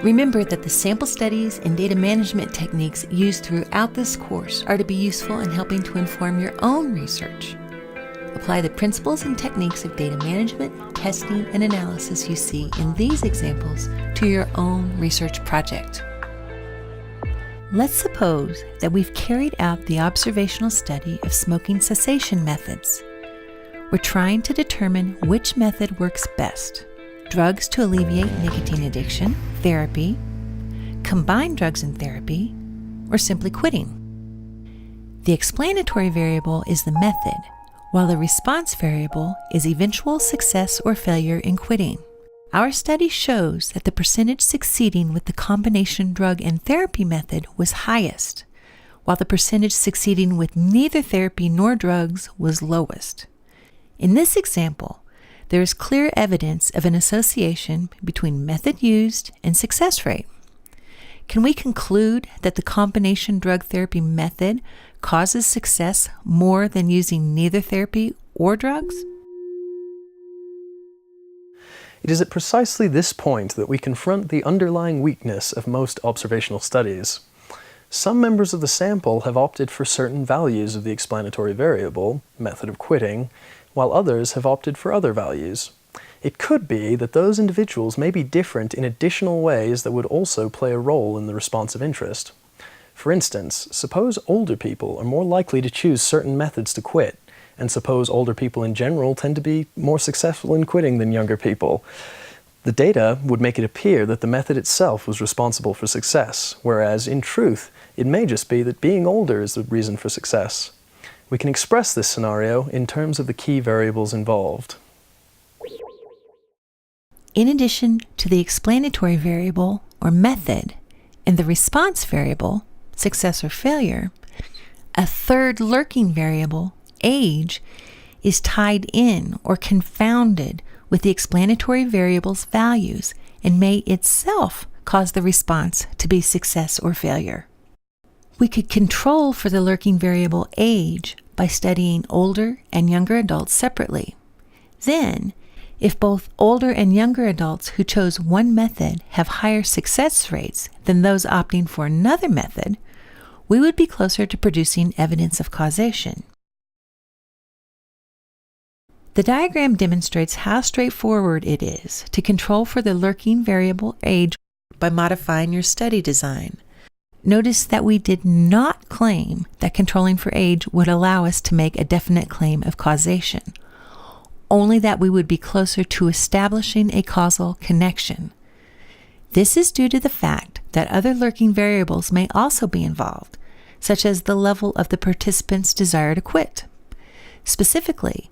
Remember that the sample studies and data management techniques used throughout this course are to be useful in helping to inform your own research. Apply the principles and techniques of data management, testing, and analysis you see in these examples to your own research project. Let's suppose that we've carried out the observational study of smoking cessation methods. We're trying to determine which method works best: drugs to alleviate nicotine addiction, therapy, combined drugs and therapy, or simply quitting. The explanatory variable is the method, while the response variable is eventual success or failure in quitting. Our study shows that the percentage succeeding with the combination drug and therapy method was highest, while the percentage succeeding with neither therapy nor drugs was lowest. In this example, there is clear evidence of an association between method used and success rate. Can we conclude that the combination drug therapy method causes success more than using neither therapy or drugs? It is at precisely this point that we confront the underlying weakness of most observational studies. Some members of the sample have opted for certain values of the explanatory variable, method of quitting, while others have opted for other values. It could be that those individuals may be different in additional ways that would also play a role in the response of interest. For instance, suppose older people are more likely to choose certain methods to quit, and suppose older people in general tend to be more successful in quitting than younger people. The data would make it appear that the method itself was responsible for success, whereas in truth, it may just be that being older is the reason for success. We can express this scenario in terms of the key variables involved. In addition to the explanatory variable, or method, and the response variable, success or failure, a third lurking variable, age, is tied in or confounded with the explanatory variable's values and may itself cause the response to be success or failure. We could control for the lurking variable age by studying older and younger adults separately. Then, if both older and younger adults who chose one method have higher success rates than those opting for another method, we would be closer to producing evidence of causation. The diagram demonstrates how straightforward it is to control for the lurking variable age by modifying your study design. Notice that we did not claim that controlling for age would allow us to make a definite claim of causation, only that we would be closer to establishing a causal connection. This is due to the fact that other lurking variables may also be involved, such as the level of the participant's desire to quit. Specifically,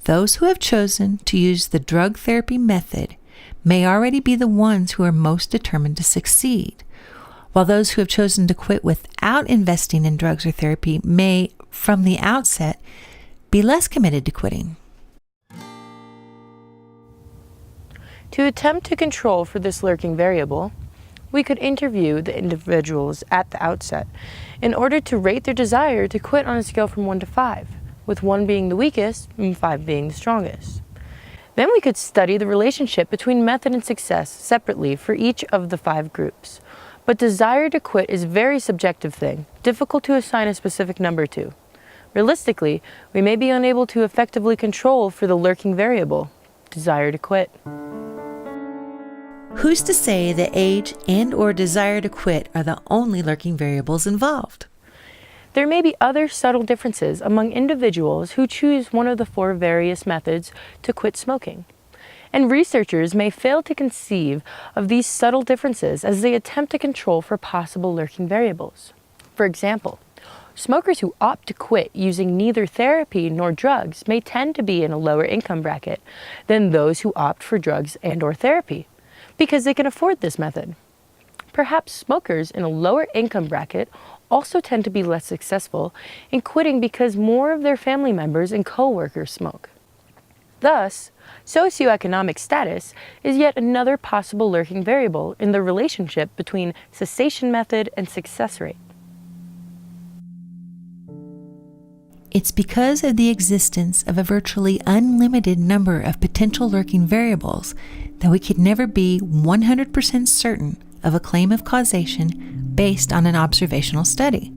those who have chosen to use the drug therapy method may already be the ones who are most determined to succeed, while those who have chosen to quit without investing in drugs or therapy may, from the outset, be less committed to quitting. To attempt to control for this lurking variable, we could interview the individuals at the outset in order to rate their desire to quit on a scale from 1 to 5, with 1 being the weakest and 5 being the strongest. Then we could study the relationship between method and success separately for each of the 5 groups. But desire to quit is a very subjective thing, difficult to assign a specific number to. Realistically, we may be unable to effectively control for the lurking variable, desire to quit. Who's to say that age and/or desire to quit are the only lurking variables involved? There may be other subtle differences among individuals who choose one of the 4 various methods to quit smoking. And researchers may fail to conceive of these subtle differences as they attempt to control for possible lurking variables. For example, smokers who opt to quit using neither therapy nor drugs may tend to be in a lower income bracket than those who opt for drugs and/or therapy, because they can afford this method. Perhaps smokers in a lower income bracket also tend to be less successful in quitting because more of their family members and co-workers smoke. Thus, socioeconomic status is yet another possible lurking variable in the relationship between cessation method and success rate. It's because of the existence of a virtually unlimited number of potential lurking variables that we could never be 100% certain of a claim of causation based on an observational study.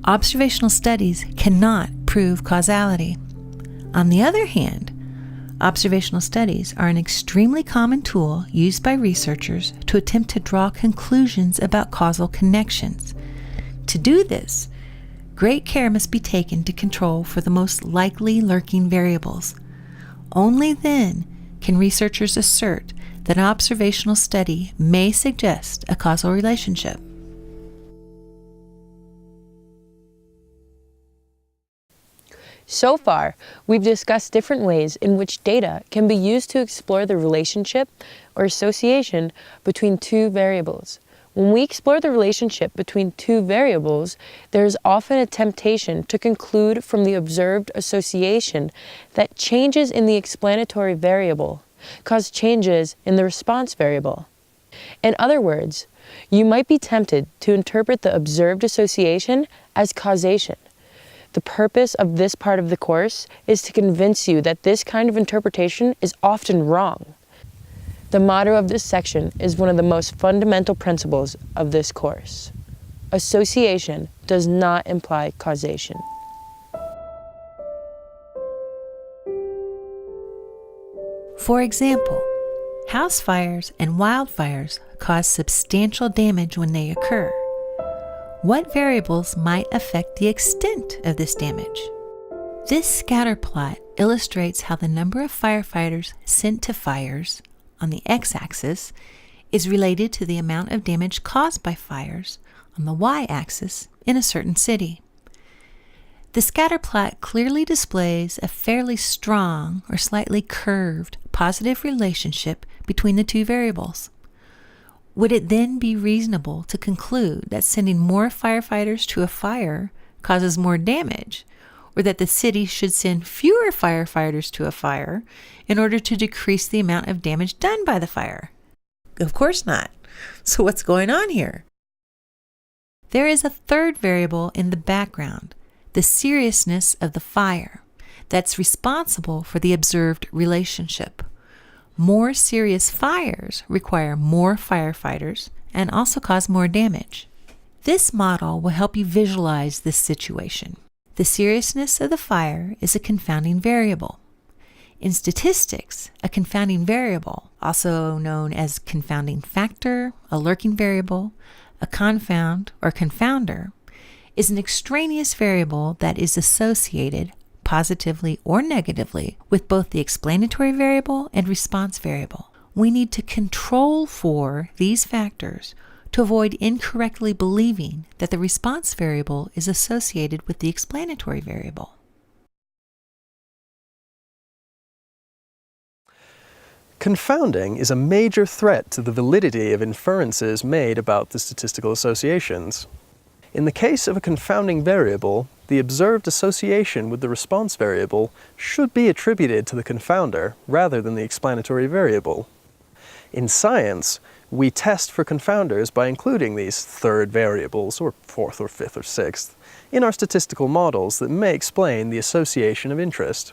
Observational studies cannot prove causality. On the other hand, observational studies are an extremely common tool used by researchers to attempt to draw conclusions about causal connections. To do this, great care must be taken to control for the most likely lurking variables. Only then can researchers assert that an observational study may suggest a causal relationship. So far, we've discussed different ways in which data can be used to explore the relationship or association between two variables. When we explore the relationship between two variables, there is often a temptation to conclude from the observed association that changes in the explanatory variable cause changes in the response variable. In other words, you might be tempted to interpret the observed association as causation. The purpose of this part of the course is to convince you that this kind of interpretation is often wrong. The motto of this section is one of the most fundamental principles of this course. Association does not imply causation. For example, house fires and wildfires cause substantial damage when they occur. What variables might affect the extent of this damage? This scatter plot illustrates how the number of firefighters sent to fires on the x-axis is related to the amount of damage caused by fires on the y-axis in a certain city. The scatter plot clearly displays a fairly strong or slightly curved positive relationship between the two variables. Would it then be reasonable to conclude that sending more firefighters to a fire causes more damage, or that the city should send fewer firefighters to a fire in order to decrease the amount of damage done by the fire? Of course not. So what's going on here? There is a third variable in the background, the seriousness of the fire, that's responsible for the observed relationship. More serious fires require more firefighters and also cause more damage. This model will help you visualize this situation. The seriousness of the fire is a confounding variable. In statistics, a confounding variable, also known as confounding factor, a lurking variable, a confound, or confounder, is an extraneous variable that is associated positively or negatively with both the explanatory variable and response variable. We need to control for these factors to avoid incorrectly believing that the response variable is associated with the explanatory variable. Confounding is a major threat to the validity of inferences made about the statistical associations. In the case of a confounding variable, the observed association with the response variable should be attributed to the confounder rather than the explanatory variable. In science, we test for confounders by including these third variables, or fourth or fifth or sixth, in our statistical models that may explain the association of interest.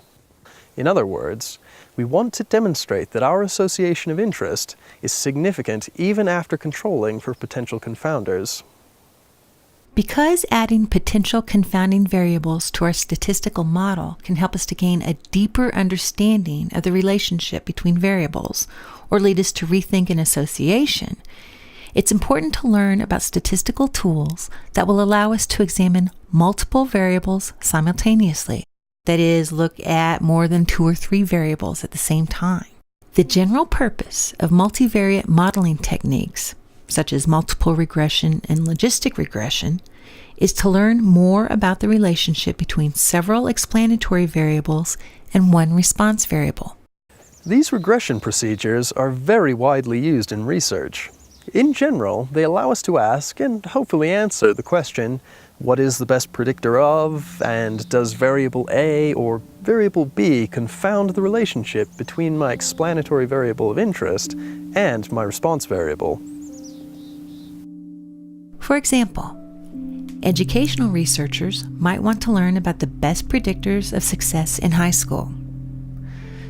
In other words, we want to demonstrate that our association of interest is significant even after controlling for potential confounders. Because adding potential confounding variables to our statistical model can help us to gain a deeper understanding of the relationship between variables, or lead us to rethink an association, it's important to learn about statistical tools that will allow us to examine multiple variables simultaneously. That is, look at more than 2 or 3 variables at the same time. The general purpose of multivariate modeling techniques, such as multiple regression and logistic regression, is to learn more about the relationship between several explanatory variables and one response variable. These regression procedures are very widely used in research. In general, they allow us to ask and hopefully answer the question, what is the best predictor of, and does variable A or variable B confound the relationship between my explanatory variable of interest and my response variable? For example, educational researchers might want to learn about the best predictors of success in high school.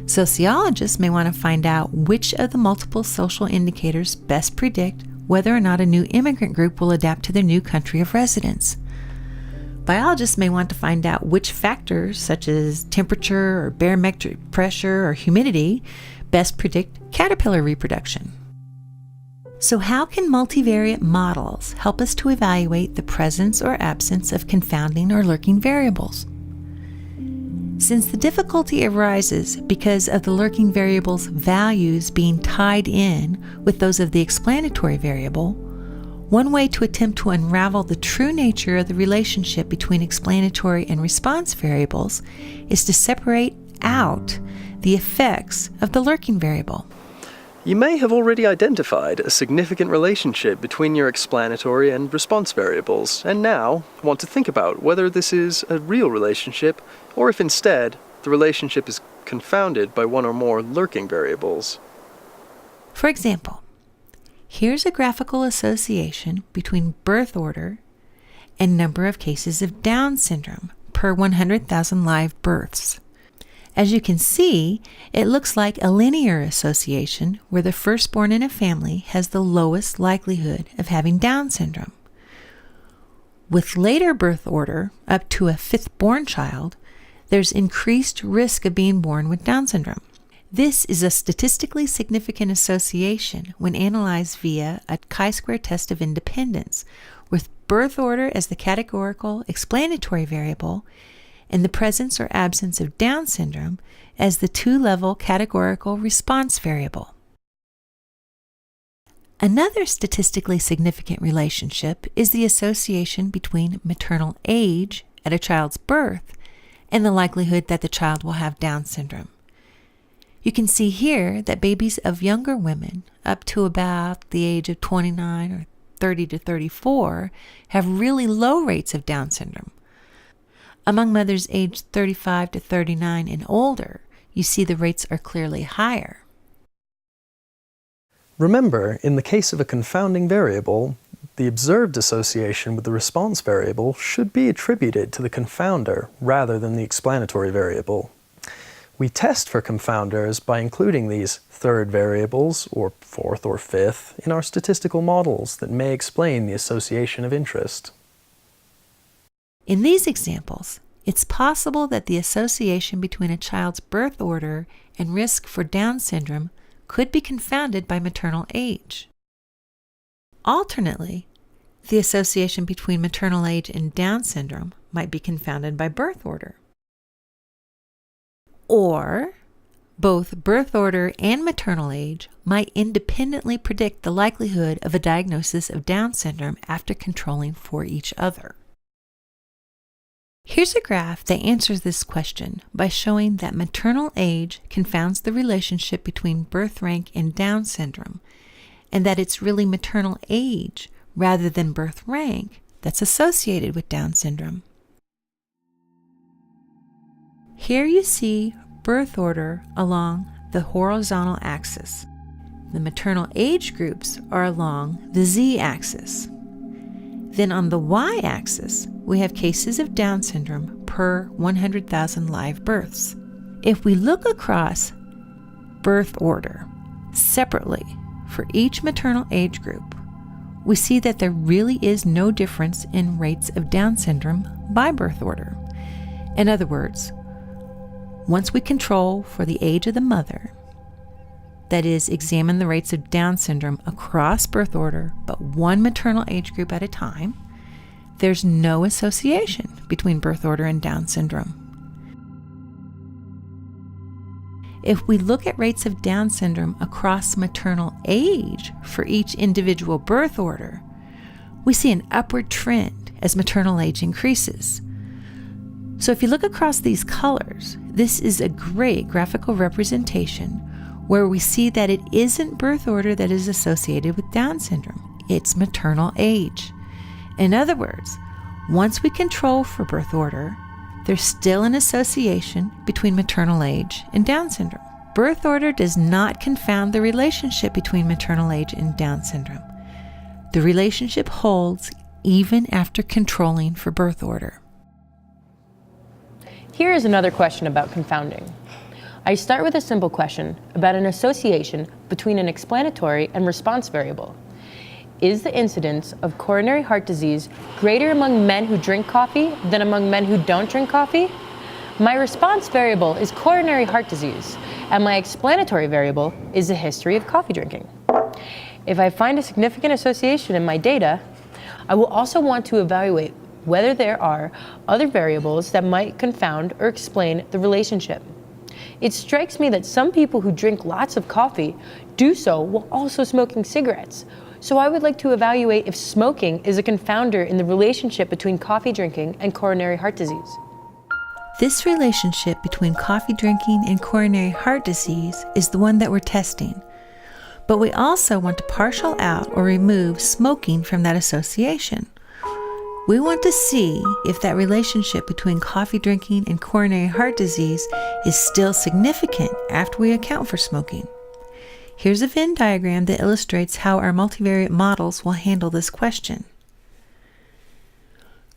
Sociologists may want to find out which of the multiple social indicators best predict whether or not a new immigrant group will adapt to their new country of residence. Biologists may want to find out which factors, such as temperature or barometric pressure or humidity, best predict caterpillar reproduction. So how can multivariate models help us to evaluate the presence or absence of confounding or lurking variables? Since the difficulty arises because of the lurking variable's values being tied in with those of the explanatory variable, one way to attempt to unravel the true nature of the relationship between explanatory and response variables is to separate out the effects of the lurking variable. You may have already identified a significant relationship between your explanatory and response variables, and now want to think about whether this is a real relationship, or if instead the relationship is confounded by one or more lurking variables. For example, here's a graphical association between birth order and number of cases of Down syndrome per 100,000 live births. As you can see, it looks like a linear association where the firstborn in a family has the lowest likelihood of having Down syndrome. With later birth order, up to a fifth-born child, there's increased risk of being born with Down syndrome. This is a statistically significant association when analyzed via a chi-square test of independence, with birth order as the categorical explanatory variable and the presence or absence of Down syndrome as the two-level categorical response variable. Another statistically significant relationship is the association between maternal age at a child's birth and the likelihood that the child will have Down syndrome. You can see here that babies of younger women, up to about the age of 29 or 30 to 34, have really low rates of Down syndrome. Among mothers aged 35 to 39 and older, you see the rates are clearly higher. Remember, in the case of a confounding variable, the observed association with the response variable should be attributed to the confounder rather than the explanatory variable. We test for confounders by including these third variables, or fourth or fifth, in our statistical models that may explain the association of interest. In these examples, it's possible that the association between a child's birth order and risk for Down syndrome could be confounded by maternal age. Alternately, the association between maternal age and Down syndrome might be confounded by birth order. Or, both birth order and maternal age might independently predict the likelihood of a diagnosis of Down syndrome after controlling for each other. Here's a graph that answers this question by showing that maternal age confounds the relationship between birth rank and Down syndrome, and that it's really maternal age rather than birth rank that's associated with Down syndrome. Here you see birth order along the horizontal axis. The maternal age groups are along the z-axis. Then on the y-axis, we have cases of Down syndrome per 100,000 live births. If we look across birth order separately for each maternal age group, we see that there really is no difference in rates of Down syndrome by birth order. In other words, once we control for the age of the mother, that is, examine the rates of Down syndrome across birth order, but one maternal age group at a time, there's no association between birth order and Down syndrome. If we look at rates of Down syndrome across maternal age for each individual birth order, we see an upward trend as maternal age increases. So if you look across these colors, this is a great graphical representation where we see that it isn't birth order that is associated with Down syndrome, it's maternal age. In other words, once we control for birth order, there's still an association between maternal age and Down syndrome. Birth order does not confound the relationship between maternal age and Down syndrome. The relationship holds even after controlling for birth order. Here is another question about confounding. I start with a simple question about an association between an explanatory and response variable. is the incidence of coronary heart disease greater among men who drink coffee than among men who don't drink coffee? My response variable is coronary heart disease, and my explanatory variable is the history of coffee drinking. If I find a significant association in my data, I will also want to evaluate whether there are other variables that might confound or explain the relationship. It strikes me that some people who drink lots of coffee do so while also smoking cigarettes. So I would like to evaluate if smoking is a confounder in the relationship between coffee drinking and coronary heart disease. This relationship between coffee drinking and coronary heart disease is the one that we're testing. But we also want to partial out or remove smoking from that association. We want to see if that relationship between coffee drinking and coronary heart disease is still significant after we account for smoking. Here's a Venn diagram that illustrates how our multivariate models will handle this question.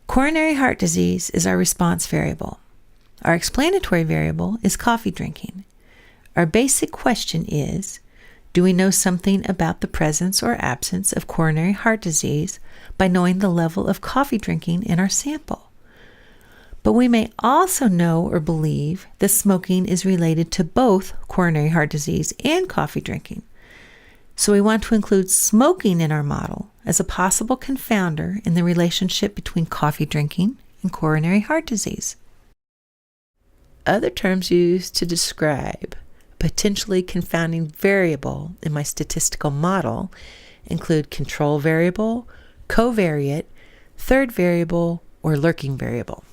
Coronary heart disease is our response variable. Our explanatory variable is coffee drinking. Our basic question is, do we know something about the presence or absence of coronary heart disease by knowing the level of coffee drinking in our sample? But we may also know or believe that smoking is related to both coronary heart disease and coffee drinking. So we want to include smoking in our model as a possible confounder in the relationship between coffee drinking and coronary heart disease. Other terms used to describe a potentially confounding variable in my statistical model include control variable, covariate, third variable, or lurking variable.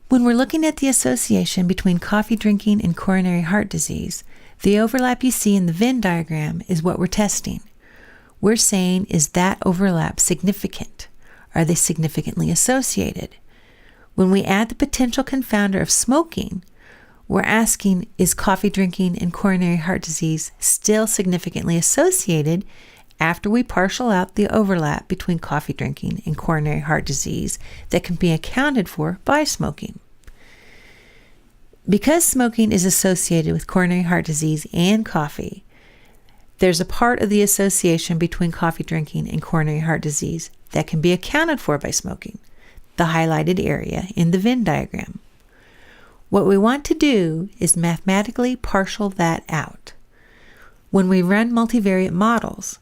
When we're looking at the association between coffee drinking and coronary heart disease, the overlap you see in the Venn diagram is what we're testing. We're saying, is that overlap significant? Are they significantly associated? When we add the potential confounder of smoking, we're asking, is coffee drinking and coronary heart disease still significantly associated after we partial out the overlap between coffee drinking and coronary heart disease that can be accounted for by smoking? Because smoking is associated with coronary heart disease and coffee, there's a part of the association between coffee drinking and coronary heart disease that can be accounted for by smoking, the highlighted area in the Venn diagram. What we want to do is mathematically partial that out. When we run multivariate models,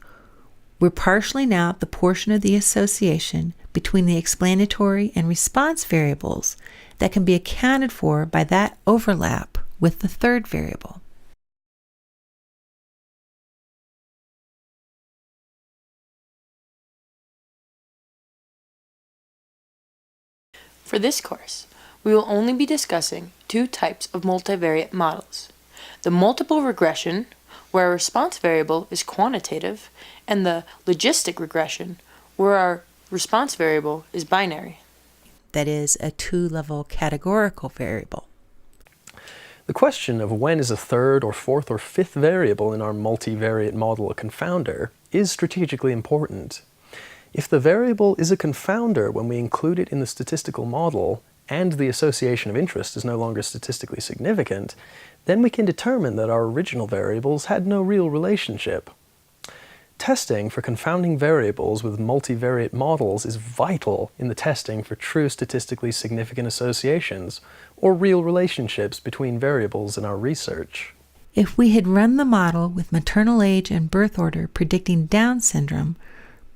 we're partialing out the portion of the association between the explanatory and response variables that can be accounted for by that overlap with the third variable. For this course, we will only be discussing two types of multivariate models: the multiple regression, where our response variable is quantitative, and the logistic regression, where our response variable is binary. That is a two-level categorical variable. The question of when is a third or fourth or fifth variable in our multivariate model a confounder is strategically important. If the variable is a confounder when we include it in the statistical model and the association of interest is no longer statistically significant, then we can determine that our original variables had no real relationship. Testing for confounding variables with multivariate models is vital in the testing for true statistically significant associations or real relationships between variables in our research. If we had run the model with maternal age and birth order predicting Down syndrome,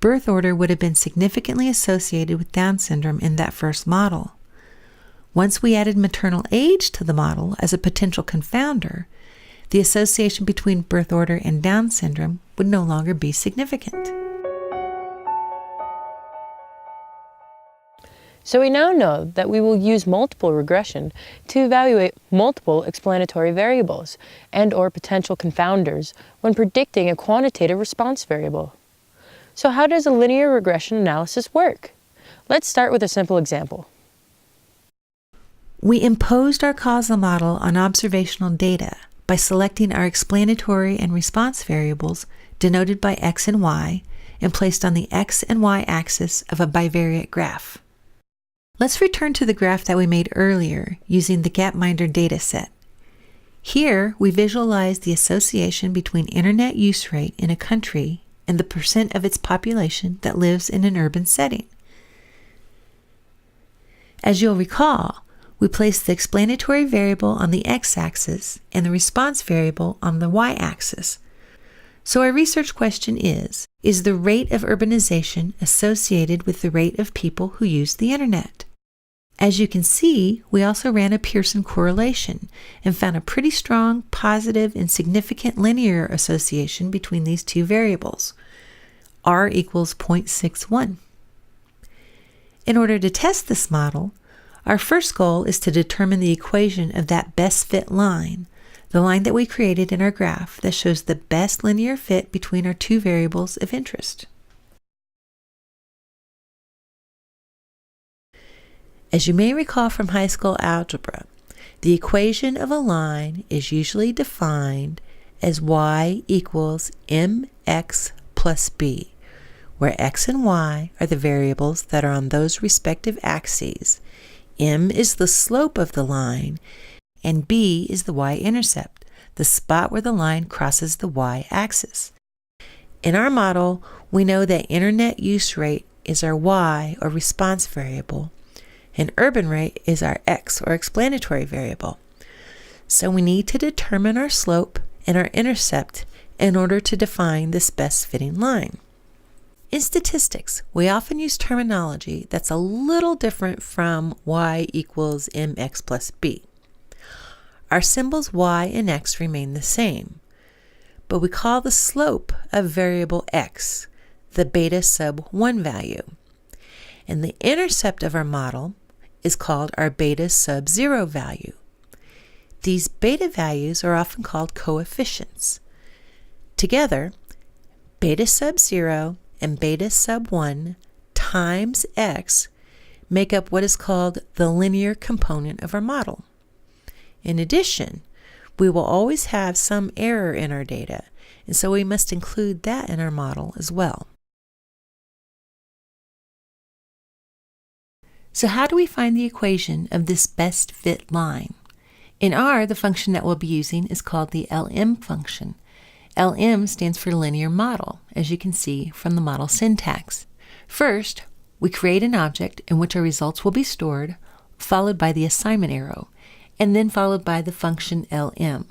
birth order would have been significantly associated with Down syndrome in that first model. Once we added maternal age to the model as a potential confounder, the association between birth order and Down syndrome would no longer be significant. So we now know that we will use multiple regression to evaluate multiple explanatory variables and/or potential confounders when predicting a quantitative response variable. So how does a linear regression analysis work? Let's start with a simple example. We imposed our causal model on observational data by selecting our explanatory and response variables denoted by x and y and placed on the x and y axis of a bivariate graph. Let's return to the graph that we made earlier using the Gapminder dataset. Here, we visualize the association between internet use rate in a country and the percent of its population that lives in an urban setting. As you'll recall, we place the explanatory variable on the x-axis and the response variable on the y-axis. So our research question is the rate of urbanization associated with the rate of people who use the internet? As you can see, we also ran a Pearson correlation and found a pretty strong, positive, and significant linear association between these two variables. R equals 0.61. In order to test this model, our first goal is to determine the equation of that best fit line, the line that we created in our graph that shows the best linear fit between our two variables of interest. As you may recall from high school algebra, the equation of a line is usually defined as y equals mx plus b, where x and y are the variables that are on those respective axes. M is the slope of the line, and b is the y-intercept, the spot where the line crosses the y-axis. In our model, we know that internet use rate is our y, or response variable, and urban rate is our x, or explanatory variable. So we need to determine our slope and our intercept in order to define this best fitting line. In statistics, we often use terminology that's a little different from y equals mx plus b. Our symbols y and x remain the same, but we call the slope of variable x the beta sub 1 value, and the intercept of our model is called our beta sub 0 value. These beta values are often called coefficients. Together, beta sub 0 and beta sub 1 times x make up what is called the linear component of our model. In addition, we will always have some error in our data, and so we must include that in our model as well. So how do we find the equation of this best fit line? In R, the function that we'll be using is called the Lm function. Lm stands for linear model, as you can see from the model syntax. First, we create an object in which our results will be stored, followed by the assignment arrow, and then followed by the function Lm.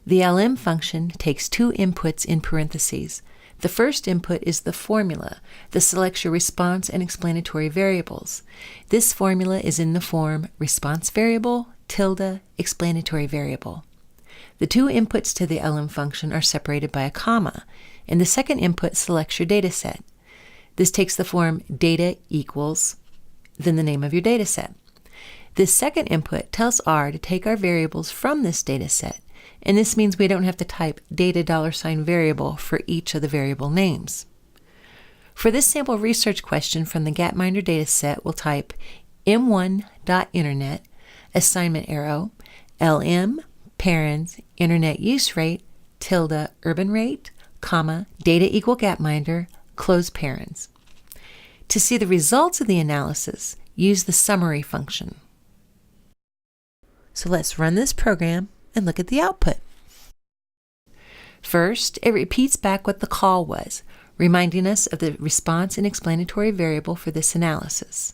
The Lm function takes two inputs in parentheses. The first input is the formula that selects your response and explanatory variables. This formula is in the form response variable tilde explanatory variable. The two inputs to the Lm function are separated by a comma, and the second input selects your data set. This takes the form data equals, then the name of your data set. This second input tells R to take our variables from this data set, and this means we don't have to type data $variable for each of the variable names. For this sample research question from the Gapminder dataset, we'll type m1.internet, assignment arrow, lm, parens, internet use rate, tilde, urban rate, comma, data equal Gapminder, close parens. To see the results of the analysis, use the summary function. So let's run this program and look at the output. First, it repeats back what the call was, reminding us of the response and explanatory variable for this analysis.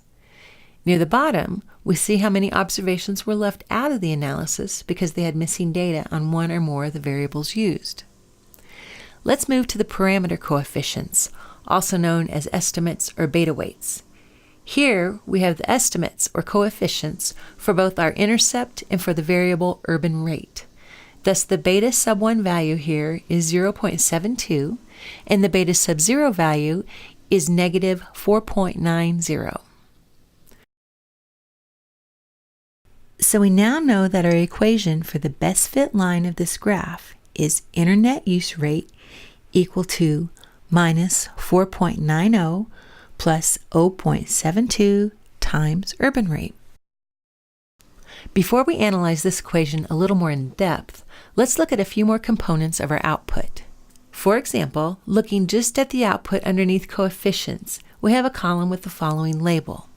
Near the bottom, we see how many observations were left out of the analysis because they had missing data on one or more of the variables used. Let's move to the parameter coefficients, also known as estimates or beta weights. Here, we have the estimates or coefficients for both our intercept and for the variable urban rate. Thus, the beta sub 1 value here is 0.72, and the beta sub 0 value is negative 4.90. So we now know that our equation for the best fit line of this graph is internet use rate equal to minus 4.90 plus 0.72 times urban rate. Before we analyze this equation a little more in depth, let's look at a few more components of our output. For example, looking just at the output underneath coefficients, we have a column with the following label.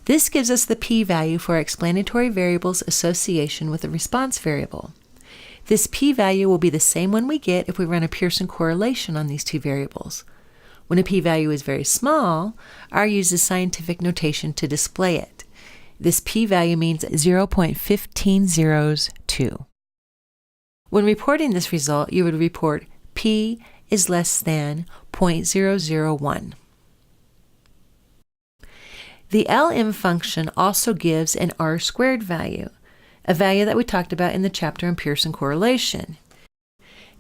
This gives us the p-value for our explanatory variable's association with the response variable. This p-value will be the same one we get if we run a Pearson correlation on these two variables. When a p-value is very small, R uses scientific notation to display it. This p-value means 0.1502. When reporting this result, you would report p is less than 0.001. The Lm function also gives an R² value, a value that we talked about in the chapter on Pearson correlation.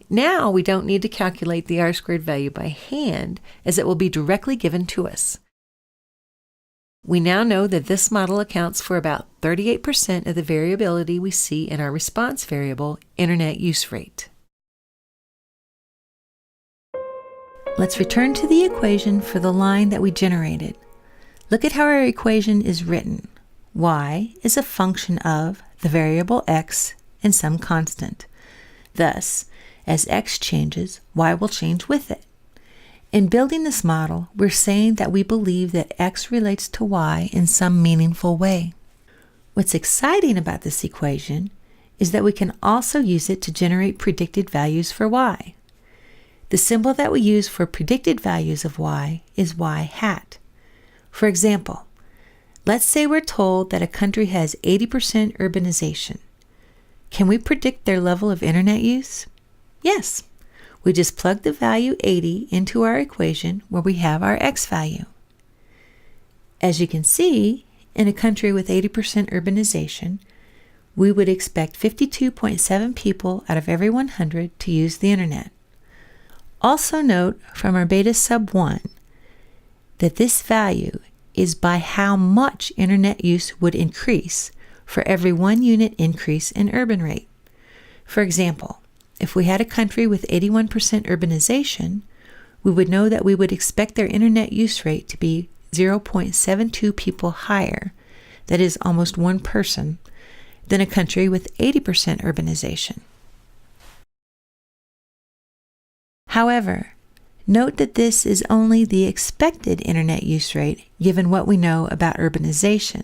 Now we don't need to calculate the R² value by hand, as it will be directly given to us. We now know that this model accounts for about 38% of the variability we see in our response variable, internet use rate. Let's return to the equation for the line that we generated. Look at how our equation is written. Y is a function of the variable x and some constant. Thus, as x changes, y will change with it. In building this model, we're saying that we believe that x relates to y in some meaningful way. What's exciting about this equation is that we can also use it to generate predicted values for y. The symbol that we use for predicted values of y is y hat. For example, let's say we're told that a country has 80% urbanization. Can we predict their level of internet use? Yes. We just plug the value 80 into our equation where we have our x value. As you can see, in a country with 80% urbanization, we would expect 52.7 people out of every 100 to use the internet. Also note from our beta sub 1 that this value is by how much internet use would increase for every 1 unit increase in urban rate. For example, if we had a country with 81% urbanization, we would know that we would expect their internet use rate to be 0.72 people higher, that is almost 1 person, than a country with 80% urbanization. However, note that this is only the expected internet use rate given what we know about urbanization.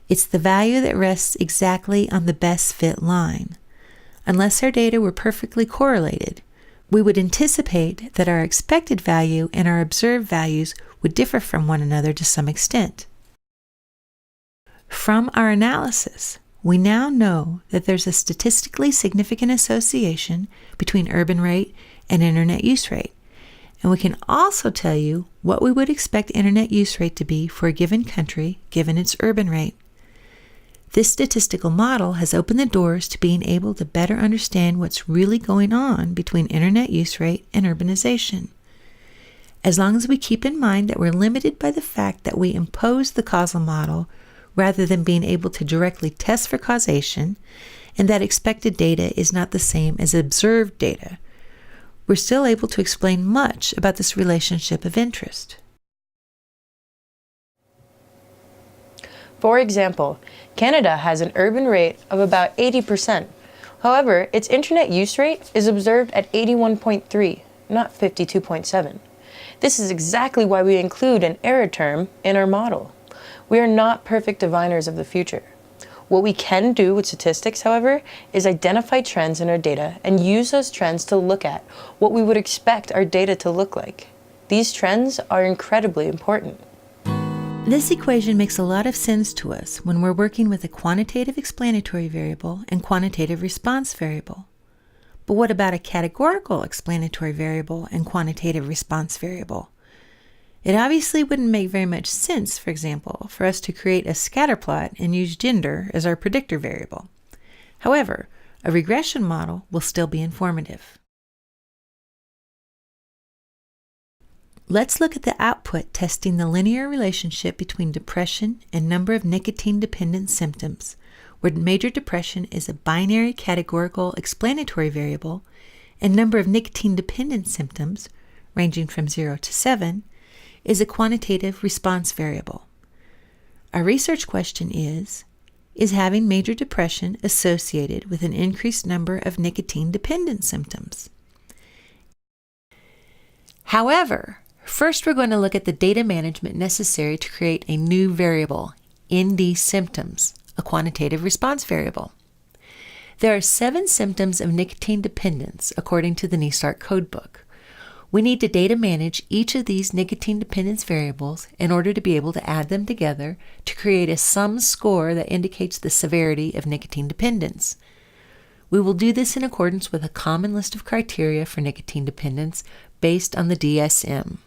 It's the value that rests exactly on the best fit line. Unless our data were perfectly correlated, we would anticipate that our expected value and our observed values would differ from one another to some extent. From our analysis, we now know that there's a statistically significant association between urban rate and internet use rate, and we can also tell you what we would expect internet use rate to be for a given country given its urban rate. This statistical model has opened the doors to being able to better understand what's really going on between internet use rate and urbanization. As long as we keep in mind that we're limited by the fact that we impose the causal model rather than being able to directly test for causation, and that expected data is not the same as observed data, we're still able to explain much about this relationship of interest. For example, Canada has an urban rate of about 80%. However, its internet use rate is observed at 81.3, not 52.7. This is exactly why we include an error term in our model. We are not perfect diviners of the future. What we can do with statistics, however, is identify trends in our data and use those trends to look at what we would expect our data to look like. These trends are incredibly important. This equation makes a lot of sense to us when we're working with a quantitative explanatory variable and quantitative response variable. But what about a categorical explanatory variable and quantitative response variable? It obviously wouldn't make very much sense, for example, for us to create a scatter plot and use gender as our predictor variable. However, a regression model will still be informative. Let's look at the output testing the linear relationship between depression and number of nicotine-dependent symptoms, where major depression is a binary categorical explanatory variable and number of nicotine-dependent symptoms, ranging from 0 to 7, is a quantitative response variable. Our research question is having major depression associated with an increased number of nicotine-dependent symptoms? However, first we're going to look at the data management necessary to create a new variable, ND symptoms, a quantitative response variable. There are 7 symptoms of nicotine dependence according to the NESARC codebook. We need to data manage each of these nicotine dependence variables in order to be able to add them together to create a sum score that indicates the severity of nicotine dependence. We will do this in accordance with a common list of criteria for nicotine dependence based on the DSM.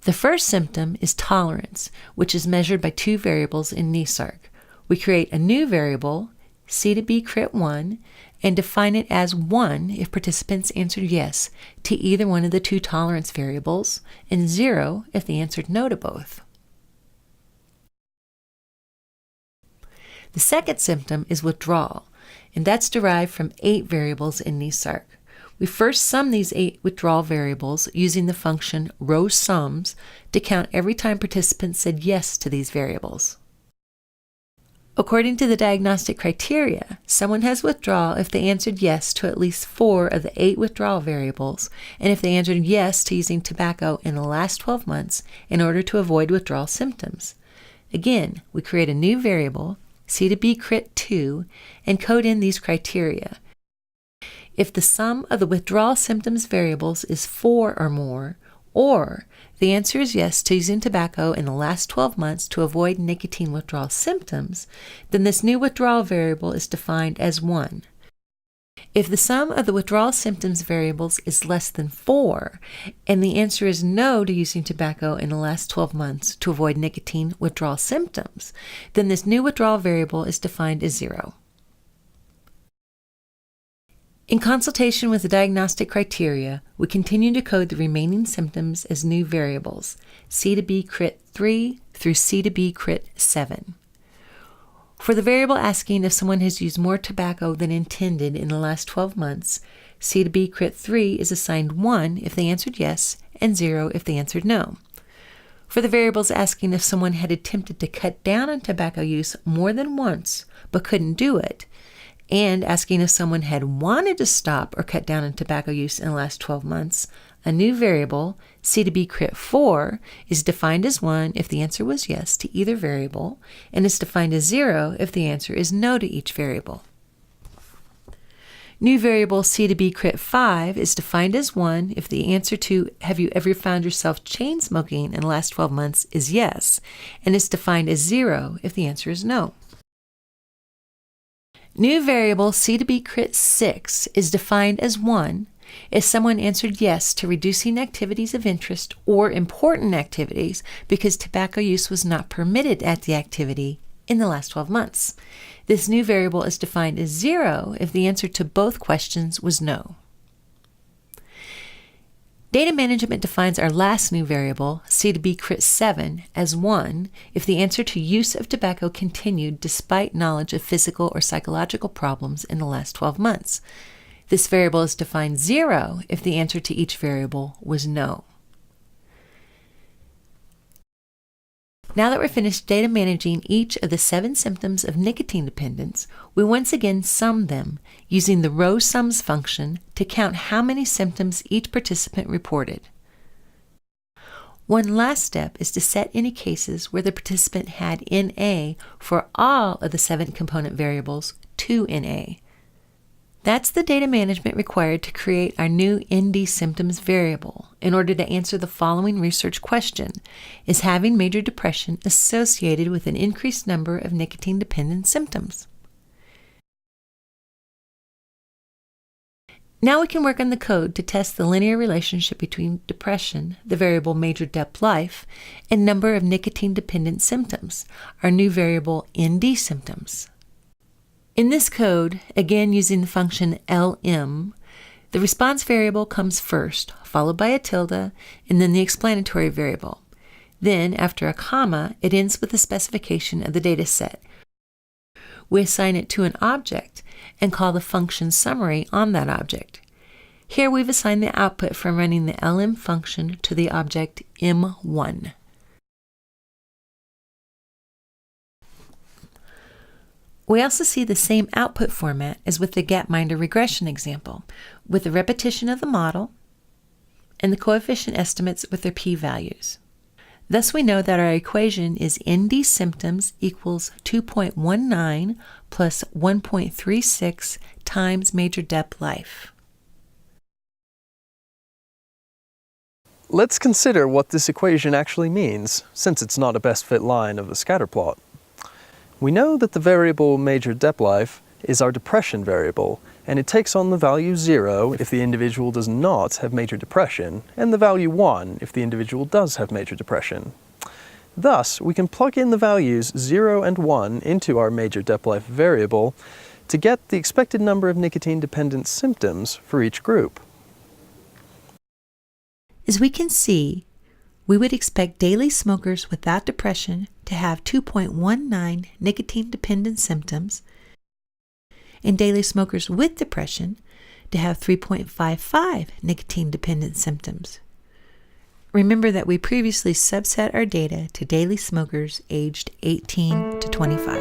The first symptom is tolerance, which is measured by 2 variables in NESARC. We create a new variable, C to B crit 1, and define it as 1 if participants answered yes to either one of the 2 tolerance variables, and 0 if they answered no to both. The second symptom is withdrawal, and that's derived from 8 variables in NESARC. We first sum these 8 withdrawal variables using the function row sums to count every time participants said yes to these variables. According to the diagnostic criteria, someone has withdrawal if they answered yes to at least 4 of the 8 withdrawal variables, and if they answered yes to using tobacco in the last 12 months in order to avoid withdrawal symptoms. Again, we create a new variable, C to B crit 2, and code in these criteria. If the sum of the withdrawal symptoms variables is 4 or more, or the answer is yes to using tobacco in the last 12 months to avoid nicotine withdrawal symptoms, then this new withdrawal variable is defined as 1. If the sum of the withdrawal symptoms variables is less than 4, and the answer is no to using tobacco in the last 12 months to avoid nicotine withdrawal symptoms, then this new withdrawal variable is defined as 0. In consultation with the diagnostic criteria, we continue to code the remaining symptoms as new variables, C to B crit 3 through C to B crit 7. For the variable asking if someone has used more tobacco than intended in the last 12 months, C to B crit 3 is assigned 1 if they answered yes and 0 if they answered no. For the variables asking if someone had attempted to cut down on tobacco use more than once but couldn't do it, and asking if someone had wanted to stop or cut down on tobacco use in the last 12 months, a new variable, C to B crit 4, is defined as 1 if the answer was yes to either variable, and is defined as 0 if the answer is no to each variable. New variable C to B crit 5 is defined as 1 if the answer to have you ever found yourself chain smoking in the last 12 months is yes, and is defined as 0 if the answer is no. New variable C to B crit 6 is defined as 1 if someone answered yes to reducing activities of interest or important activities because tobacco use was not permitted at the activity in the last 12 months. This new variable is defined as 0 if the answer to both questions was no. Data management defines our last new variable, C to B crit 7, as 1 if the answer to use of tobacco continued despite knowledge of physical or psychological problems in the last 12 months. This variable is defined 0 if the answer to each variable was no. Now that we're finished data managing each of the 7 symptoms of nicotine dependence, we once again sum them using the row sums function to count how many symptoms each participant reported. One last step is to set any cases where the participant had NA for all of the 7 component variables to NA. That's the data management required to create our new ND symptoms variable in order to answer the following research question: is having major depression associated with an increased number of nicotine-dependent symptoms? Now we can work on the code to test the linear relationship between depression, the variable major dep life, and number of nicotine-dependent symptoms, our new variable ND symptoms. In this code, again using the function Lm, the response variable comes first, followed by a tilde, and then the explanatory variable. Then, after a comma, it ends with the specification of the data set. We assign it to an object and call the function summary on that object. Here we've assigned the output from running the Glm function to the object M1. We also see the same output format as with the Gapminder regression example, with the repetition of the model and the coefficient estimates with their p-values. Thus we know that our equation is ND symptoms equals 2.19 plus 1.36 times major dep life. Let's consider what this equation actually means, since it's not a best fit line of the scatter plot. We know that the variable major dep life is our depression variable, and it takes on the value 0 if the individual does not have major depression, and the value 1 if the individual does have major depression. Thus, we can plug in the values 0 and 1 into our major dep life variable to get the expected number of nicotine-dependent symptoms for each group. As we can see, we would expect daily smokers without depression to have 2.19 nicotine-dependent symptoms, and daily smokers with depression to have 3.55 nicotine-dependent symptoms. Remember that we previously subset our data to daily smokers aged 18 to 25.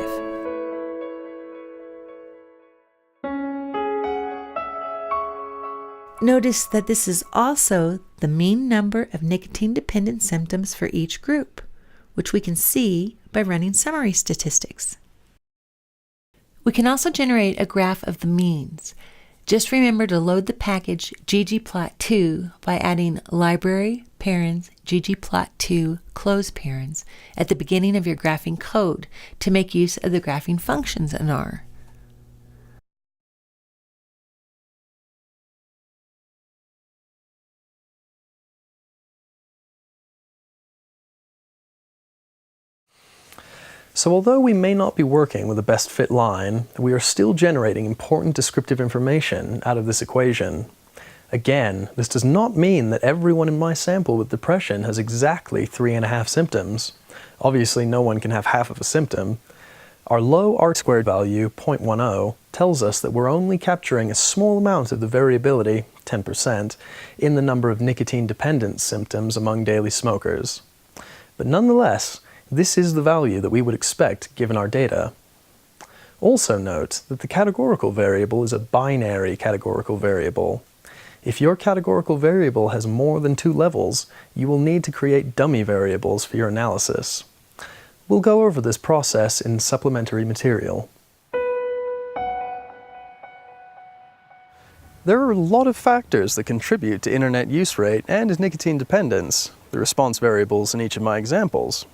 Notice that this is also the mean number of nicotine-dependent symptoms for each group, which we can see by running summary statistics. We can also generate a graph of the means. Just remember to load the package ggplot2 by adding library parens ggplot2 close parens at the beginning of your graphing code to make use of the graphing functions in R. So although we may not be working with a best fit line, we are still generating important descriptive information out of this equation. Again, this does not mean that everyone in my sample with depression has exactly 3.5 symptoms. Obviously, no one can have half of a symptom. Our low R-squared value, 0.10, tells us that we're only capturing a small amount of the variability, 10%, in the number of nicotine-dependent symptoms among daily smokers. But nonetheless, this is the value that we would expect given our data. Also note that the categorical variable is a binary categorical variable. If your categorical variable has more than 2 levels, you will need to create dummy variables for your analysis. We'll go over this process in supplementary material. There are a lot of factors that contribute to internet use rate and nicotine dependence, the response variables in each of my examples.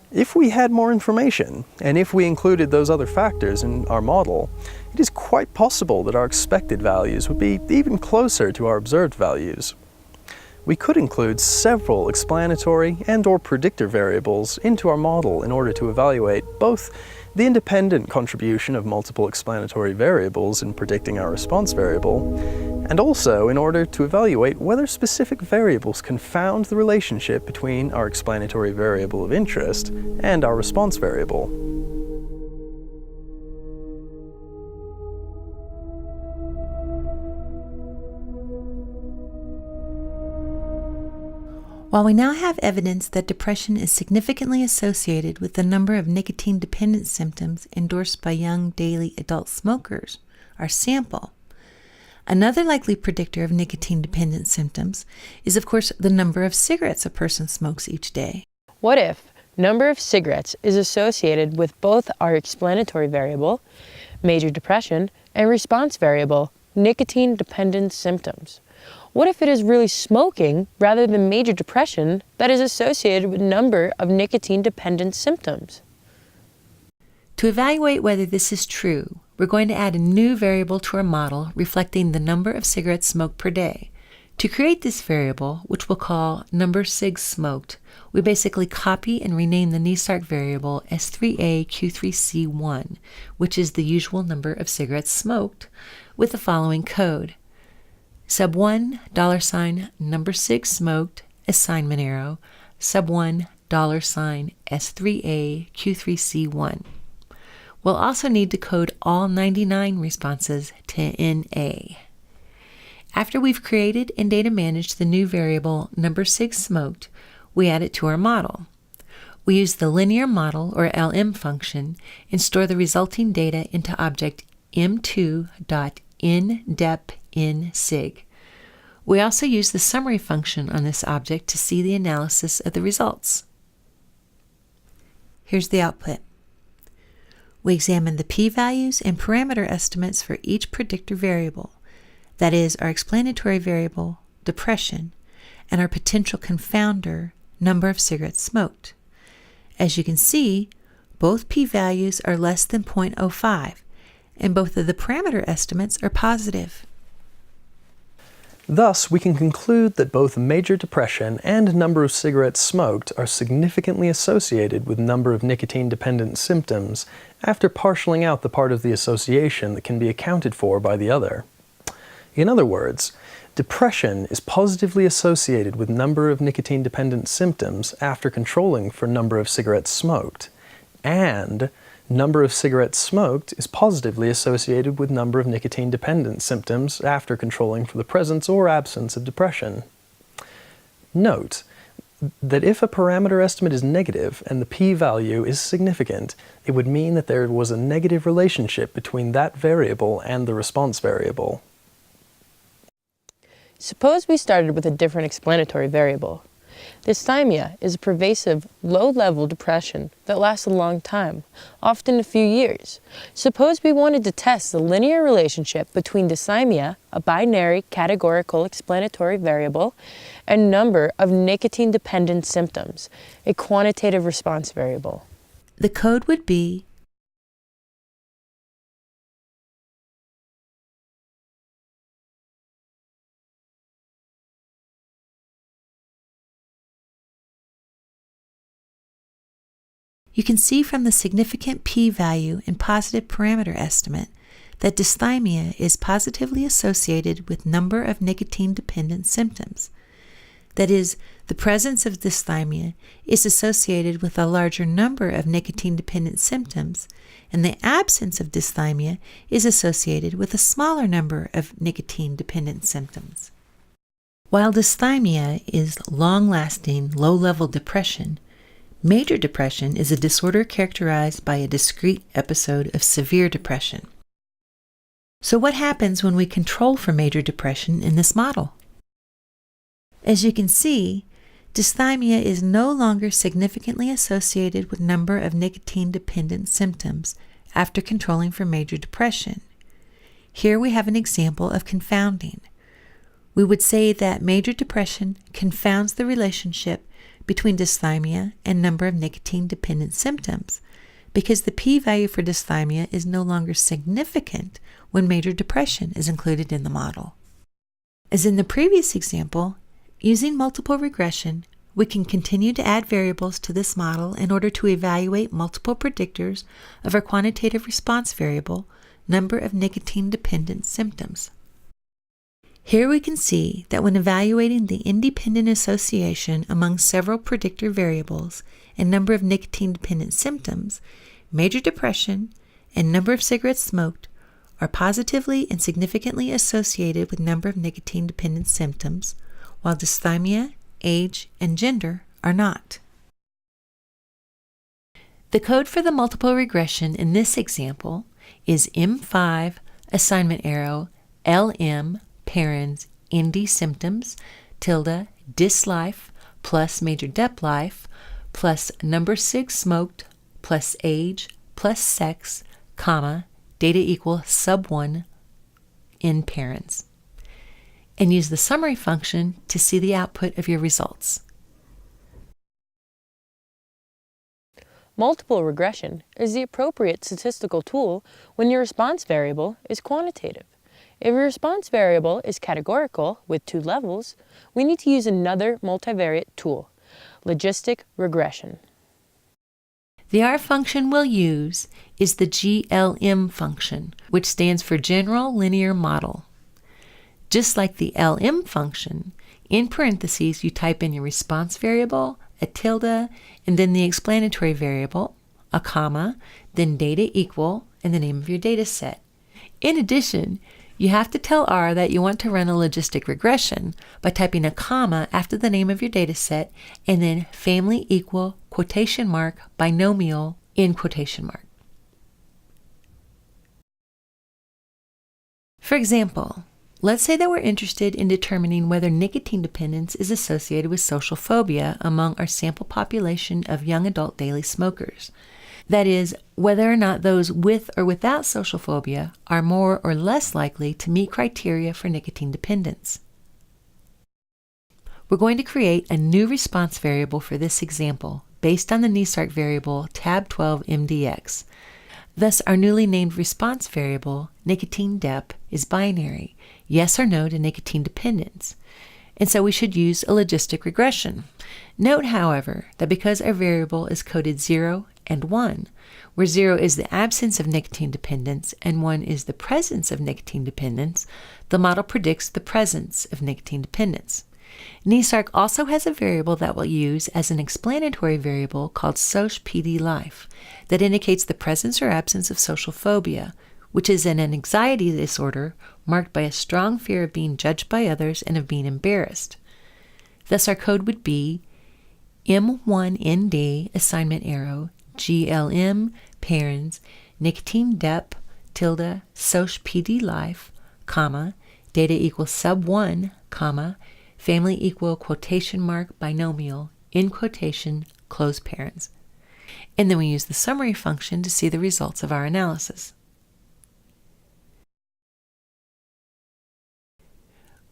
If we had more information, and if we included those other factors in our model, it is quite possible that our expected values would be even closer to our observed values. We could include several explanatory and/or predictor variables into our model in order to evaluate both the independent contribution of multiple explanatory variables in predicting our response variable, and also in order to evaluate whether specific variables confound the relationship between our explanatory variable of interest and our response variable. While we now have evidence that depression is significantly associated with the number of nicotine-dependent symptoms endorsed by young daily adult smokers, our sample, another likely predictor of nicotine-dependent symptoms is, of course, the number of cigarettes a person smokes each day. What if number of cigarettes is associated with both our explanatory variable, major depression, and response variable, nicotine-dependent symptoms? What if it is really smoking rather than major depression that is associated with number of nicotine-dependent symptoms? To evaluate whether this is true, we're going to add a new variable to our model reflecting the number of cigarettes smoked per day. To create this variable, which we'll call number cigs smoked, we basically copy and rename the Nisark variable as 3A-Q3C1, which is the usual number of cigarettes smoked, with the following code. Sub 1, $, number 6 smoked, assignment arrow, sub 1, $, S3A, Q3C1. We'll also need to code all 99 responses to NA. After we've created and data managed the new variable number 6 smoked, we add it to our model. We use the linear model or LM function and store the resulting data into object m2.ndepinsig. We also use the summary function on this object to see the analysis of the results. Here's the output. We examined the p-values and parameter estimates for each predictor variable, that is, our explanatory variable, depression, and our potential confounder, number of cigarettes smoked. As you can see, both p-values are less than 0.05, and both of the parameter estimates are positive. Thus, we can conclude that both major depression and number of cigarettes smoked are significantly associated with number of nicotine-dependent symptoms after partialing out the part of the association that can be accounted for by the other. In other words, depression is positively associated with number of nicotine-dependent symptoms after controlling for number of cigarettes smoked, and number of cigarettes smoked is positively associated with number of nicotine-dependent symptoms after controlling for the presence or absence of depression. Note that if a parameter estimate is negative and the p-value is significant, it would mean that there was a negative relationship between that variable and the response variable. Suppose we started with a different explanatory variable. Dysthymia is a pervasive, low-level depression that lasts a long time, often a few years. Suppose we wanted to test the linear relationship between dysthymia, a binary categorical explanatory variable, and number of nicotine-dependent symptoms, a quantitative response variable. The code would be You can see from the significant p-value and positive parameter estimate that dysthymia is positively associated with number of nicotine-dependent symptoms. That is, the presence of dysthymia is associated with a larger number of nicotine-dependent symptoms, and the absence of dysthymia is associated with a smaller number of nicotine-dependent symptoms. While dysthymia is long-lasting, low-level depression, major depression is a disorder characterized by a discrete episode of severe depression. So what happens when we control for major depression in this model? As you can see, dysthymia is no longer significantly associated with number of nicotine-dependent symptoms after controlling for major depression. Here we have an example of confounding. We would say that major depression confounds the relationship between dysthymia and number of nicotine-dependent symptoms, because the p-value for dysthymia is no longer significant when major depression is included in the model. As in the previous example, using multiple regression, we can continue to add variables to this model in order to evaluate multiple predictors of our quantitative response variable, number of nicotine-dependent symptoms. Here we can see that when evaluating the independent association among several predictor variables and number of nicotine-dependent symptoms, major depression and number of cigarettes smoked are positively and significantly associated with number of nicotine-dependent symptoms, while dysthymia, age, and gender are not. The code for the multiple regression in this example is M5 assignment arrow LM parens ND symptoms tilde dyslife plus major dep life plus number sig smoked plus age plus sex comma data equal sub 1 in parens, and use the summary function to see the output of your results. Multiple regression is the appropriate statistical tool when your response variable is quantitative. If your response variable is categorical with 2 levels, we need to use another multivariate tool, logistic regression. The R function we'll use is the Glm function, which stands for General Linear Model. Just like the Lm function, in parentheses you type in your response variable, a tilde, and then the explanatory variable, a comma, then data equal, and the name of your data set. In addition, you have to tell R that you want to run a logistic regression by typing a comma after the name of your data set and then family equal quotation mark binomial in quotation mark. For example, Let's say that we're interested in determining whether nicotine dependence is associated with social phobia among our sample population of young adult daily smokers. That is, whether or not those with or without social phobia are more or less likely to meet criteria for nicotine dependence. We're going to create a new response variable for this example based on the Nisark variable tab 12 MDX. Thus, our newly named response variable, nicotine dep, is binary, yes or no to nicotine dependence. And so we should use a logistic regression. Note, however, that because our variable is coded 0 and 1, where 0 is the absence of nicotine dependence and 1 is the presence of nicotine dependence, the model predicts the presence of nicotine dependence. Nisark also has a variable that we'll use as an explanatory variable called soc-PD-life that indicates the presence or absence of social phobia, which is an anxiety disorder marked by a strong fear of being judged by others and of being embarrassed. Thus our code would be M1ND assignment arrow GLM parens nicotine dep tilde soc-PD-life, comma, data equals sub 1, comma, family equal quotation mark binomial, in quotation, close parens. And then we use the summary function to see the results of our analysis.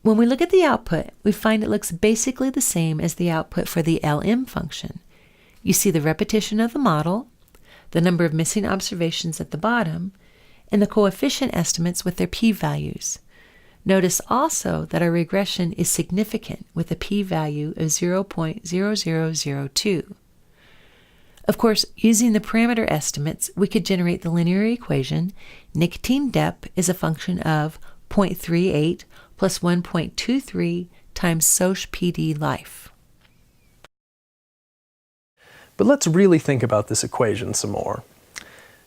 When we look at the output, we find it looks basically the same as the output for the Glm function. You see the repetition of the model, the number of missing observations at the bottom, and the coefficient estimates with their p-values. Notice also that our regression is significant with a p-value of 0.0002. Of course, using the parameter estimates, we could generate the linear equation nicotine dep is a function of 0.38 plus 1.23 times soc-PD-life. But let's really think about this equation some more.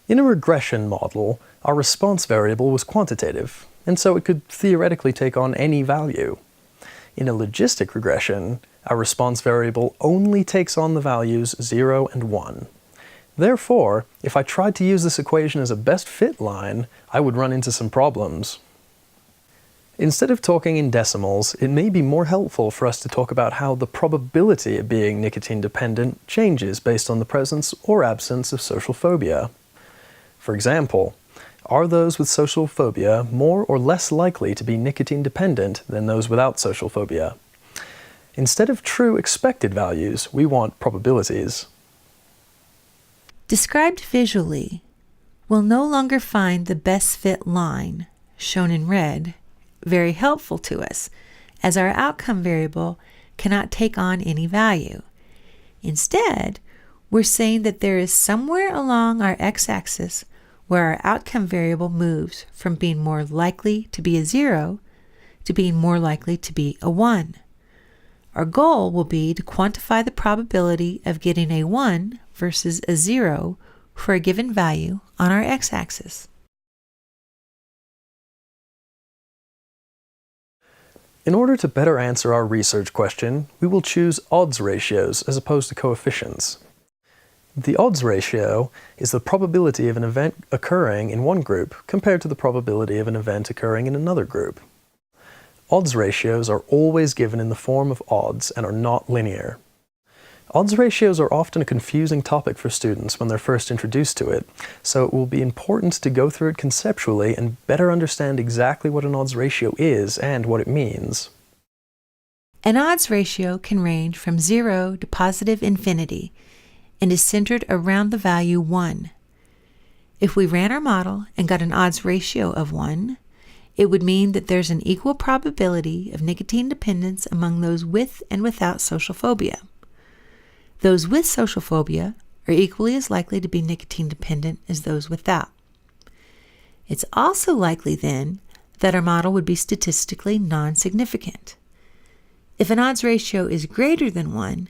In a regression model, our response variable was quantitative, and so it could theoretically take on any value. In a logistic regression, our response variable only takes on the values 0 and 1. Therefore, if I tried to use this equation as a best fit line, I would run into some problems. Instead of talking in decimals, it may be more helpful for us to talk about how the probability of being nicotine dependent changes based on the presence or absence of social phobia. For example, are those with social phobia more or less likely to be nicotine dependent than those without social phobia? Instead of true expected values, we want probabilities. Described visually, we'll no longer find the best fit line, shown in red, very helpful to us, as our outcome variable cannot take on any value. Instead, we're saying that there is somewhere along our x-axis where our outcome variable moves from being more likely to be a 0 to being more likely to be a 1. Our goal will be to quantify the probability of getting a 1 versus a 0 for a given value on our x-axis. In order to better answer our research question, we will choose odds ratios as opposed to coefficients. The odds ratio is the probability of an event occurring in one group compared to the probability of an event occurring in another group. Odds ratios are always given in the form of odds and are not linear. Odds ratios are often a confusing topic for students when they're first introduced to it, so it will be important to go through it conceptually and better understand exactly what an odds ratio is and what it means. An odds ratio can range from 0 to positive infinity and is centered around the value 1. If we ran our model and got an odds ratio of 1, it would mean that there's an equal probability of nicotine dependence among those with and without social phobia. Those with social phobia are equally as likely to be nicotine dependent as those without. It's also likely then that our model would be statistically non-significant. If an odds ratio is greater than 1,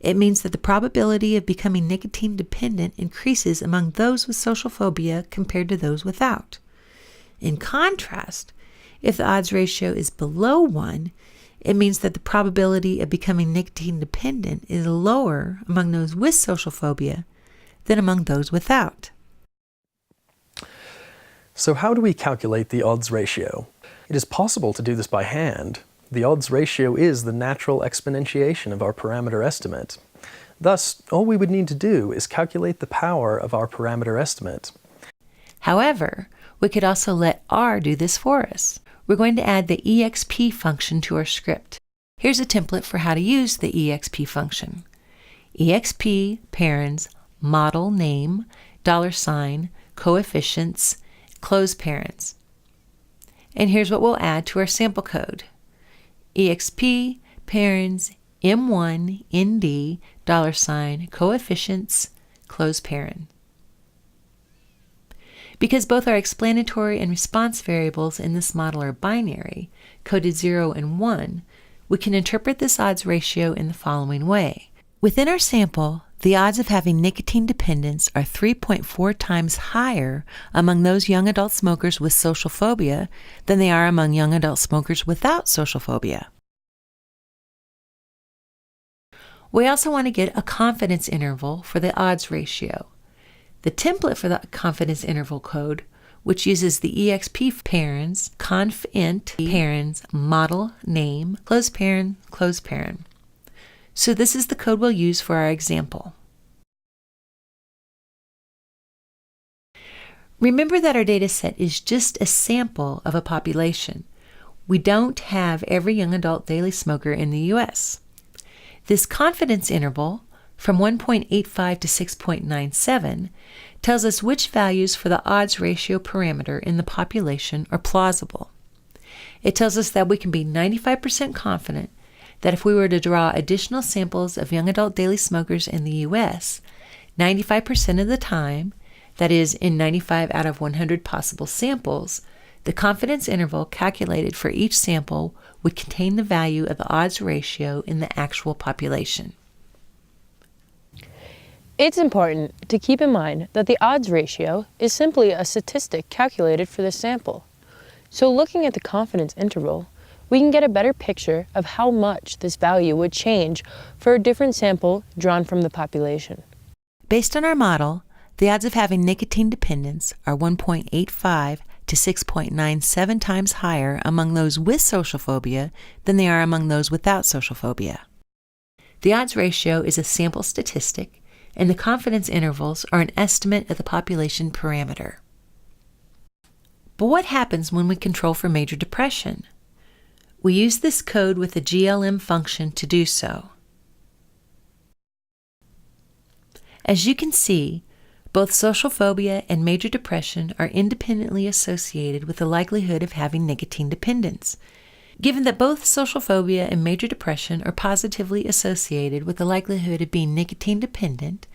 it means that the probability of becoming nicotine dependent increases among those with social phobia compared to those without. In contrast, if the odds ratio is below 1, it means that the probability of becoming nicotine dependent is lower among those with social phobia than among those without. So how do we calculate the odds ratio? It is possible to do this by hand. The odds ratio is the natural exponentiation of our parameter estimate. Thus, all we would need to do is calculate the power of our parameter estimate. However, we could also let R do this for us. We're going to add the exp function to our script. Here's a template for how to use the exp function. exp parens model name $, coefficients, close parens. And here's what we'll add to our sample code. exp parens m1 nd $, coefficients, close paren. Because both our explanatory and response variables in this model are binary, coded 0 and 1, we can interpret this odds ratio in the following way. Within our sample, the odds of having nicotine dependence are 3.4 times higher among those young adult smokers with social phobia than they are among young adult smokers without social phobia. We also want to get a confidence interval for the odds ratio. The template for the confidence interval code, which uses the exp parens conf int parens model name close paren close paren. So this is the code we'll use for our example. Remember that our data set is just a sample of a population. We don't have every young adult daily smoker in the U.S. This confidence interval from 1.85 to 6.97 tells us which values for the odds ratio parameter in the population are plausible. It tells us that we can be 95% confident that if we were to draw additional samples of young adult daily smokers in the U.S., 95% of the time, that is, in 95 out of 100 possible samples, the confidence interval calculated for each sample would contain the value of the odds ratio in the actual population. It's important to keep in mind that the odds ratio is simply a statistic calculated for the sample. So looking at the confidence interval, we can get a better picture of how much this value would change for a different sample drawn from the population. Based on our model, the odds of having nicotine dependence are 1.85 to 6.97 times higher among those with social phobia than they are among those without social phobia. The odds ratio is a sample statistic, and the confidence intervals are an estimate of the population parameter. But what happens when we control for major depression? We use this code with the Glm function to do so. As you can see, both social phobia and major depression are independently associated with the likelihood of having nicotine dependence. Given that both social phobia and major depression are positively associated with the likelihood of being nicotine dependent,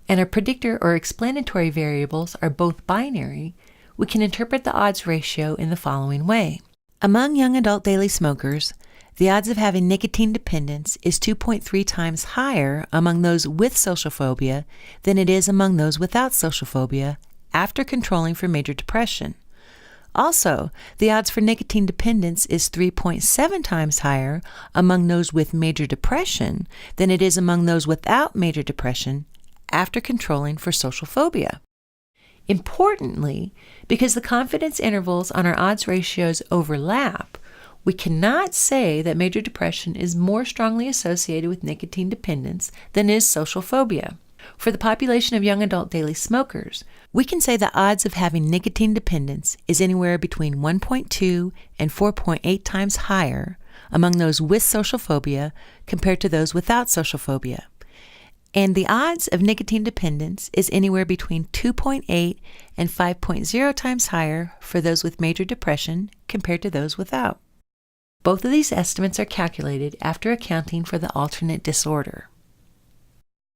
and our predictor or explanatory variables are both binary, we can interpret the odds ratio in the following way. Among young adult daily smokers, the odds of having nicotine dependence is 2.3 times higher among those with social phobia than it is among those without social phobia after controlling for major depression. Also, the odds for nicotine dependence is 3.7 times higher among those with major depression than it is among those without major depression after controlling for social phobia. Importantly, because the confidence intervals on our odds ratios overlap, we cannot say that major depression is more strongly associated with nicotine dependence than is social phobia. For the population of young adult daily smokers, we can say the odds of having nicotine dependence is anywhere between 1.2 and 4.8 times higher among those with social phobia compared to those without social phobia. And the odds of nicotine dependence is anywhere between 2.8 and 5.0 times higher for those with major depression compared to those without. Both of these estimates are calculated after accounting for the alternate disorder.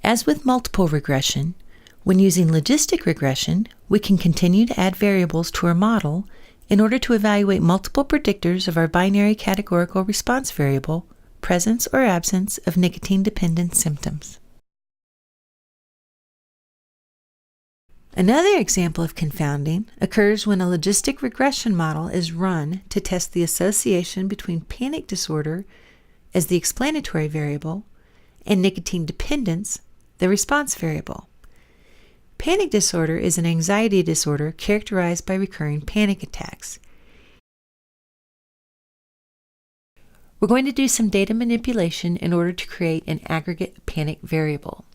As with multiple regression, when using logistic regression, we can continue to add variables to our model in order to evaluate multiple predictors of our binary categorical response variable, presence or absence of nicotine-dependent symptoms. Another example of confounding occurs when a logistic regression model is run to test the association between panic disorder as the explanatory variable and nicotine dependence, the response variable. Panic disorder is an anxiety disorder characterized by recurring panic attacks. We're going to do some data manipulation in order to create an aggregate panic variable.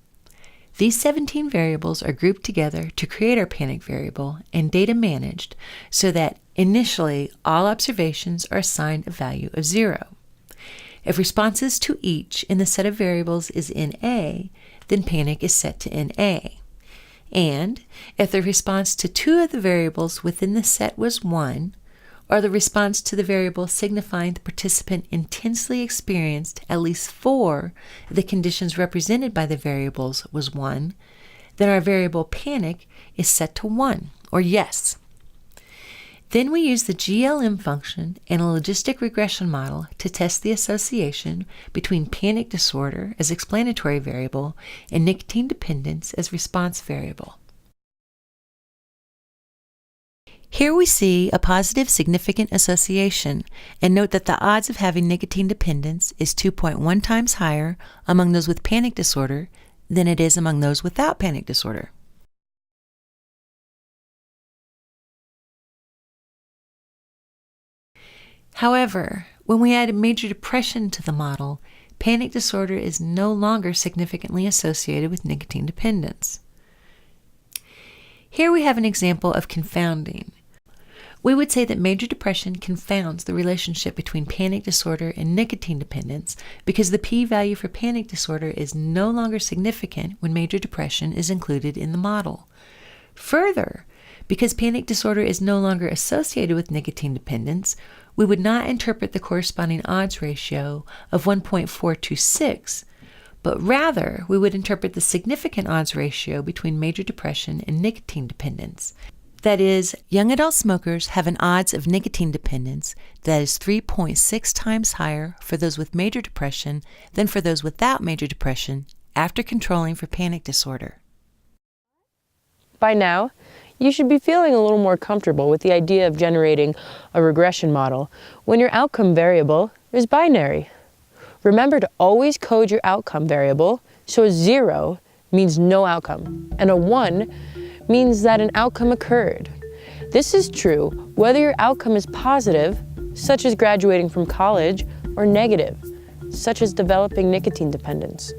These 17 variables are grouped together to create our panic variable and data managed so that initially all observations are assigned a value of 0. If responses to each in the set of variables is NA, then panic is set to NA. And if the response to 2 of the variables within the set was 1, or the response to the variable signifying the participant intensely experienced at least 4 of the conditions represented by the variables was 1, then our variable panic is set to 1, or yes. Then we use the Glm function and a logistic regression model to test the association between panic disorder as explanatory variable and nicotine dependence as response variable. Here we see a positive significant association, and note that the odds of having nicotine dependence is 2.1 times higher among those with panic disorder than it is among those without panic disorder. However, when we add major depression to the model, panic disorder is no longer significantly associated with nicotine dependence. Here we have an example of confounding. We would say that major depression confounds the relationship between panic disorder and nicotine dependence because the p-value for panic disorder is no longer significant when major depression is included in the model. Further, because panic disorder is no longer associated with nicotine dependence, we would not interpret the corresponding odds ratio of 1.426, but rather we would interpret the significant odds ratio between major depression and nicotine dependence. That is, young adult smokers have an odds of nicotine dependence that is 3.6 times higher for those with major depression than for those without major depression after controlling for panic disorder. By now, you should be feeling a little more comfortable with the idea of generating a regression model when your outcome variable is binary. Remember to always code your outcome variable so a 0 means no outcome and a 1 means that an outcome occurred. This is true whether your outcome is positive, such as graduating from college, or negative, such as developing nicotine dependence.